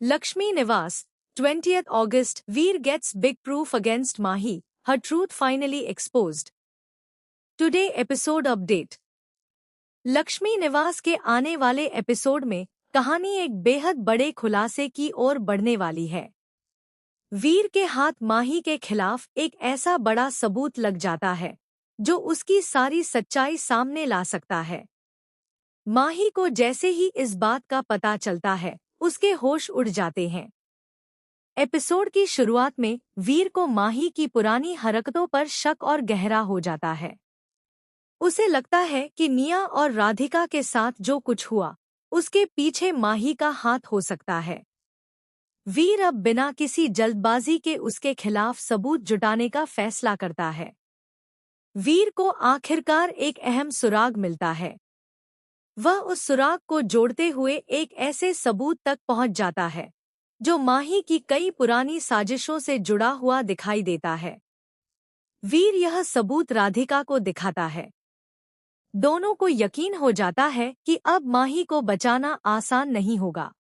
Lakshmi Niwas, 20th August, Veer gets big proof against Mahi, her truth finally exposed. Today episode update. Lakshmi निवास के आने वाले episode में कहानी एक बेहद बड़े खुलासे की ओर बढ़ने वाली है। वीर के हाथ माही के खिलाफ एक ऐसा बड़ा सबूत लग जाता है जो उसकी सारी सच्चाई सामने ला सकता है। माही को जैसे ही इस बात का पता चलता है, उसके होश उड़ जाते हैं। एपिसोड की शुरुआत में वीर को माही की पुरानी हरकतों पर शक और गहरा हो जाता है। उसे लगता है कि निया और राधिका के साथ जो कुछ हुआ, उसके पीछे माही का हाथ हो सकता है। वीर अब बिना किसी जल्दबाजी के उसके खिलाफ सबूत जुटाने का फैसला करता है। वीर को आखिरकार एक अहम सुराग मिलता है। वह उस सुराग को जोड़ते हुए एक ऐसे सबूत तक पहुंच जाता है जो माही की कई पुरानी साजिशों से जुड़ा हुआ दिखाई देता है। वीर यह सबूत राधिका को दिखाता है। दोनों को यकीन हो जाता है कि अब माही को बचाना आसान नहीं होगा,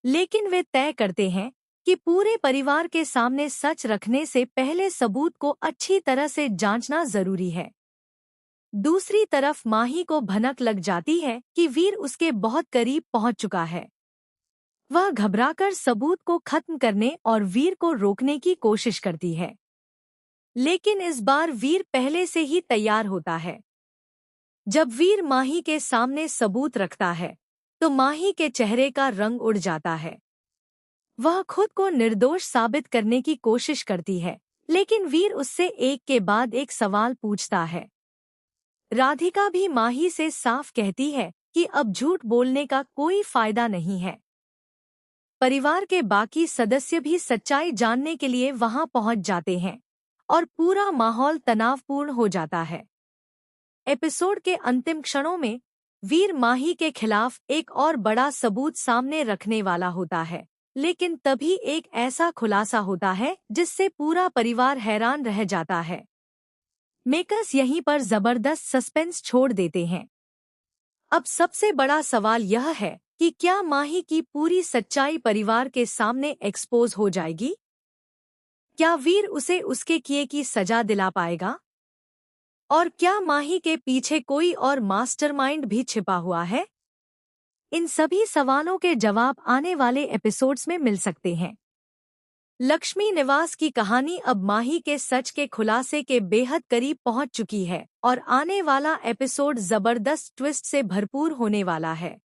लेकिन वे तय करते हैं कि पूरे परिवार के सामने सच रखने से पहले सबूत को अच्छी तरह से जांचना जरूरी है। दूसरी तरफ माही को भनक लग जाती है कि वीर उसके बहुत करीब पहुंच चुका है। वह घबराकर सबूत को खत्म करने और वीर को रोकने की कोशिश करती है, लेकिन इस बार वीर पहले से ही तैयार होता है। जब वीर माही के सामने सबूत रखता है, तो माही के चेहरे का रंग उड़ जाता है। वह खुद को निर्दोष साबित करने की कोशिश करती है, लेकिन वीर उससे एक के बाद एक सवाल पूछता है। राधिका भी माही से साफ कहती है कि अब झूठ बोलने का कोई फायदा नहीं है। परिवार के बाकी सदस्य भी सच्चाई जानने के लिए वहां पहुंच जाते हैं और पूरा माहौल तनावपूर्ण हो जाता है। एपिसोड के अंतिम क्षणों में वीर माही के खिलाफ एक और बड़ा सबूत सामने रखने वाला होता है, लेकिन तभी एक ऐसा खुलासा होता है जिससे पूरा परिवार हैरान रह जाता है। मेकर्स यहीं पर जबरदस्त सस्पेंस छोड़ देते हैं। अब सबसे बड़ा सवाल यह है कि क्या माही की पूरी सच्चाई परिवार के सामने एक्सपोज हो जाएगी? क्या वीर उसे उसके किए की सजा दिला पाएगा? और क्या माही के पीछे कोई और मास्टरमाइंड भी छिपा हुआ है? इन सभी सवालों के जवाब आने वाले एपिसोड्स में मिल सकते हैं। लक्ष्मी निवास की कहानी अब माही के सच के खुलासे के बेहद करीब पहुंच चुकी है और आने वाला एपिसोड जबरदस्त ट्विस्ट से भरपूर होने वाला है।